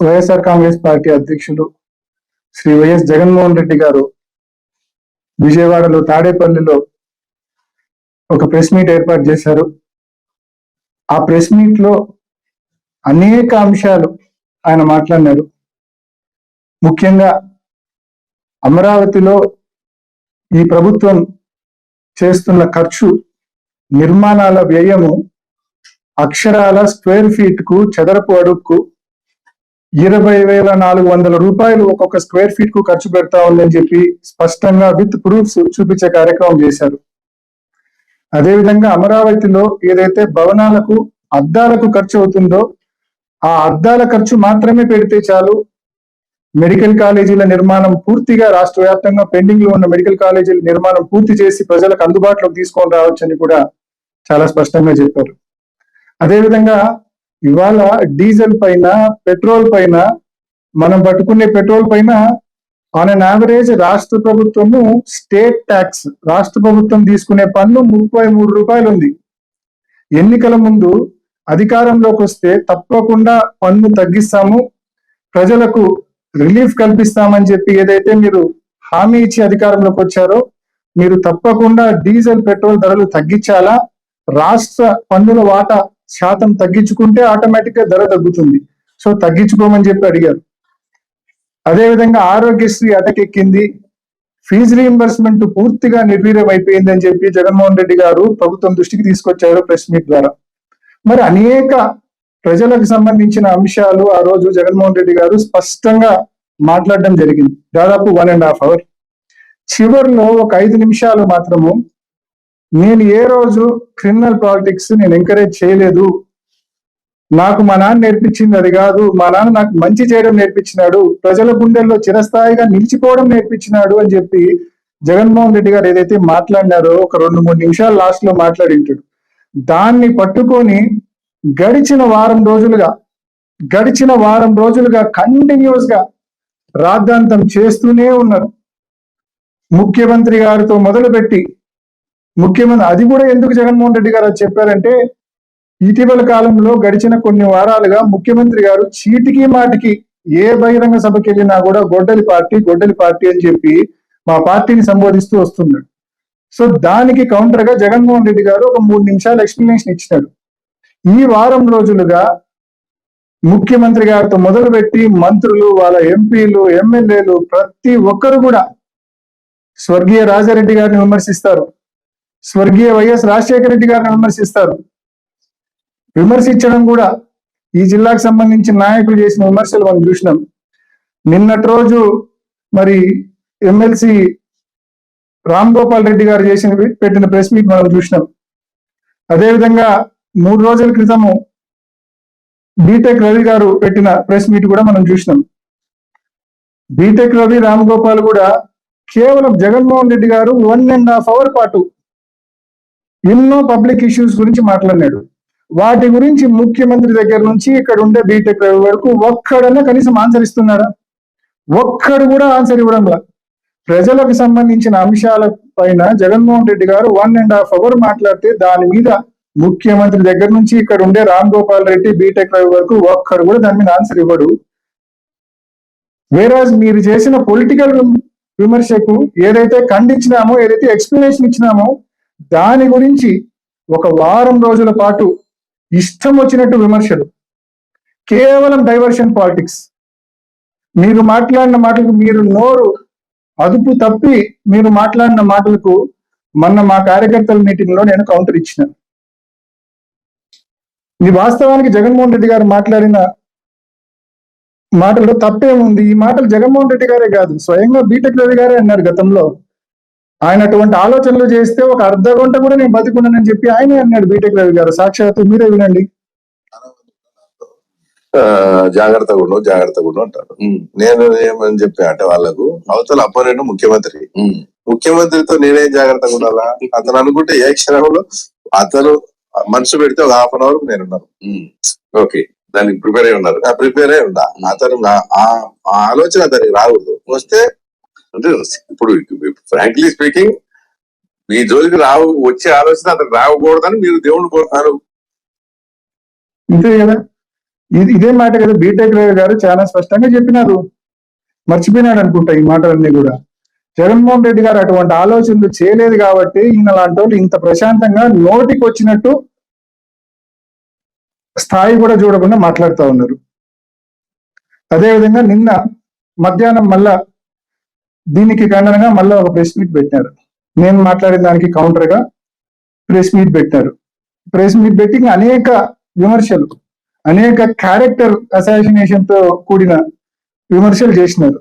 YSR Congress party అధ్యక్షులు Shri YS Jaganmohan Reddy గారు విజయవాడలో తాడేపల్లిలో ఒక ప్రెస్ మీట్ ఏర్పాటు చేశారు. ఆ ప్రెస్ మీట్ లో అనేక అంశాలు ఆయన మాట్లాడినారు. ముఖ్యంగా అమరావతిలో ఈ ప్రభుత్వం చేస్తున్న ఖర్చు, నిర్మాణాల వ్యయము అక్షరాల స్క్వేర్ ఫీట్ కు, చదరపు అడుగుకు 20,400 రూపాయలు ఒక్కొక్క స్క్వేర్ ఫీట్ కు ఖర్చు పెడతా ఉందని చెప్పి స్పష్టంగా విత్ ప్రూఫ్స్ చూపించే కార్యక్రమం చేశారు. అదేవిధంగా అమరావతిలో ఏదైతే భవనాలకు అద్దాలకు ఖర్చు అవుతుందో ఆ అద్దాల ఖర్చు మాత్రమే పెడితే చాలు, మెడికల్ కాలేజీల నిర్మాణం పూర్తిగా రాష్ట్ర వ్యాప్తంగా పెండింగ్ లో ఉన్న మెడికల్ కాలేజీల నిర్మాణం పూర్తి చేసి ప్రజలకు అందుబాటులోకి తీసుకొని రావచ్చని కూడా చాలా స్పష్టంగా చెప్పారు. అదేవిధంగా ఇవాళ డీజిల్ పైన, పెట్రోల్ పైన, మనం పట్టుకునే పెట్రోల్ పైన ఆన్ అన్ యావరేజ్ రాష్ట్ర ప్రభుత్వము స్టేట్ ట్యాక్స్, రాష్ట్ర ప్రభుత్వం తీసుకునే పన్ను 33 రూపాయలు ఉంది. ఎన్నికల ముందు అధికారంలోకి వస్తే తప్పకుండా పన్ను తగ్గిస్తాము, ప్రజలకు రిలీఫ్ కల్పిస్తామని చెప్పి ఏదైతే మీరు హామీ ఇచ్చి అధికారంలోకి వచ్చారో, మీరు తప్పకుండా డీజిల్, పెట్రోల్ ధరలు తగ్గించాలా, రాష్ట్ర పన్నుల వాటా శాతం తగ్గించుకుంటే ఆటోమేటిక్ గా ధర తగ్గుతుంది, సో తగ్గించుకోమని చెప్పి అడిగారు. అదేవిధంగా ఆరోగ్యశ్రీ అటకెక్కింది, ఫీజు రీయింబర్స్మెంట్ పూర్తిగా నిర్వీర్యం అయిపోయింది అని చెప్పి జగన్మోహన్ రెడ్డి గారు ప్రభుత్వం దృష్టికి తీసుకొచ్చారు ప్రెస్ మీట్ ద్వారా. మరి అనేక ప్రజలకు సంబంధించిన అంశాలు ఆ రోజు జగన్మోహన్ రెడ్డి గారు స్పష్టంగా మాట్లాడడం జరిగింది, దాదాపు 1.5 hours. చివరిలో ఒక 5 నిమిషాలు మాత్రము, నేను ఏ రోజు క్రిమినల్ పాలిటిక్స్ నేను ఎంకరేజ్ చేయలేదు, నాకు మా నాన్న నేర్పించింది అది కాదు, మా నాన్న నాకు మంచి చేయడం నేర్పించినాడు, ప్రజల గుండెల్లో చిరస్థాయిగా నిలిచిపోవడం నేర్పించినాడు అని చెప్పి జగన్మోహన్ రెడ్డి గారు ఏదైతే మాట్లాడినారో ఒక 2-3 నిమిషాలు లాస్ట్ లో మాట్లాడింటాడు. దాన్ని పట్టుకొని గడిచిన వారం రోజులుగా కంటిన్యూస్ గా రాద్ధాంతం చేస్తూనే ఉన్నారు. ముఖ్యమంత్రి గారితో మొదలుపెట్టి ముఖ్యమంత్రి, అది కూడా ఎందుకు జగన్మోహన్ రెడ్డి గారు చెప్పారంటే, ఇటీవల కాలంలో గడిచిన కొన్ని వారాలుగా ముఖ్యమంత్రి గారు చీటికి మాటికి ఏ బహిరంగ సభకి వెళ్ళినా కూడా గొడ్డలి పార్టీ అని చెప్పి మా పార్టీని సంబోధిస్తూ వస్తున్నాడు. సో దానికి కౌంటర్ గా జగన్మోహన్ రెడ్డి గారు ఒక 3 నిమిషాలు ఎక్స్ప్లెనేషన్ ఇచ్చినాడు. ఈ వారం రోజులుగా ముఖ్యమంత్రి గారితో మొదలుపెట్టి మంత్రులు, వాళ్ళ ఎంపీలు, ఎమ్మెల్యేలు ప్రతి ఒక్కరు కూడా స్వర్గీయ రాజారెడ్డి గారిని విమర్శిస్తారు, స్వర్గీయ వైఎస్ రాజశేఖర రెడ్డి గారిని విమర్శిస్తారు. విమర్శించడం కూడా ఈ జిల్లాకు సంబంధించిన నాయకులు చేసిన విమర్శలు మనం చూసినాం. నిన్నటి రోజు మరి ఎమ్మెల్సీ రామ్ గోపాల్ రెడ్డి గారు పెట్టిన ప్రెస్ మీట్ మనం చూసినాం. అదేవిధంగా 3 రోజుల క్రితము బీటెక్ రవి గారు పెట్టిన ప్రెస్ మీట్ కూడా మనం చూసినాం. బీటెక్ రవి, రామ్ గోపాల్ కూడా కేవలం జగన్మోహన్ రెడ్డి గారు 1.5 hours పాటు ఎన్నో పబ్లిక్ ఇష్యూస్ గురించి మాట్లాడినాడు. వాటి గురించి ముఖ్యమంత్రి దగ్గర నుంచి ఇక్కడ ఉండే బీటెక్ రవి వరకు ఒక్కడన్నా కనీసం ఆన్సర్ ఇస్తున్నాడా? ఒక్కడు కూడా ఆన్సర్ ఇవ్వడంలా. ప్రజలకు సంబంధించిన అంశాల పైన జగన్మోహన్ రెడ్డి గారు 1.5 hours మాట్లాడితే దాని మీద ముఖ్యమంత్రి దగ్గర నుంచి ఇక్కడ ఉండే రామ్ గోపాల్ రెడ్డి, బీటెక్ రవి వరకు ఒక్కడు కూడా దాని మీద ఆన్సర్ ఇవ్వడు. వేరాజ్ మీరు చేసిన పొలిటికల్ విమర్శకు ఏదైతే ఖండించినామో, ఏదైతే ఎక్స్ప్లెనేషన్ ఇచ్చినామో దాని గురించి ఒక వారం రోజుల పాటు ఇష్టం వచ్చినట్టు విమర్శలు, కేవలం డైవర్షన్ పాలిటిక్స్. మీరు మాట్లాడిన మాటలకు, మీరు నోరు అదుపు తప్పి మీరు మాట్లాడిన మాటలకు మొన్న మా కార్యకర్తల మీటింగ్ లో నేను కౌంటర్ ఇచ్చిన. ఇది వాస్తవానికి జగన్మోహన్ రెడ్డి గారు మాట్లాడిన మాటల్లో తప్పేముంది? ఈ మాటలు జగన్మోహన్ రెడ్డి గారే కాదు, స్వయంగా బీటెక్ రవి గారే అన్నారు గతంలో. ఆయన అటువంటి ఆలోచనలు చేస్తే ఒక అర్ధ గంట కూడా నేను బతికున్నానని చెప్పి ఆయనే అన్నాడు బీటెక్ రవి గారు. సాక్షాత్తు మీరే వినండి. జాగ్రత్తగా ఉండు అంటారు. నేను ఏమని చెప్పి అంటే వాళ్ళకు అవతల అపోనెంట్ ముఖ్యమంత్రితో నేనేం జాగ్రత్తగా ఉండాలా? అతను అనుకుంటే ఏ క్షణంలో అతను మనసు పెడితే ఒక 1/2 hour నేనున్నాను. ఓకే, దానికి ప్రిపేర్ అయి ఉన్నారు, ప్రిపేర్ అయి ఉందా? అతను ఆ ఆలోచన అతనికి రాకూడదు. వస్తే అంటే ఇప్పుడు ఫ్రాంక్లీ స్పీకింగ్ మీ జోలికి వచ్చే ఆలోచన అతనికి రాకూడదని మీరు దేవుడిని కోరుతారు. అంతే కదా. ఇదే మాట కదా బీటెక్ రవి గారు చాలా స్పష్టంగా చెప్పినారు. మర్చిపోయినాడు అనుకుంటా ఈ మాటలన్నీ కూడా. జగన్మోహన్ రెడ్డి గారు అటువంటి ఆలోచనలు చేయలేదు కాబట్టి ఈయన లాంటి వాళ్ళు ఇంత ప్రశాంతంగా నోటికి వచ్చినట్టు స్థాయి కూడా చూడకుండా మాట్లాడుతూ ఉన్నారు. అదేవిధంగా నిన్న మధ్యాహ్నం మళ్ళా దీనికి ఖండనగా మళ్ళా ఒక ప్రెస్ మీట్ పెట్టారు. నేను మాట్లాడిన దానికి కౌంటర్ గా ప్రెస్ మీట్ పెట్టారు. ప్రెస్ మీట్ పెట్టి అనేక విమర్శలు, అనేక క్యారెక్టర్ అసాసినేషన్ తో కూడిన విమర్శలు చేసినారు.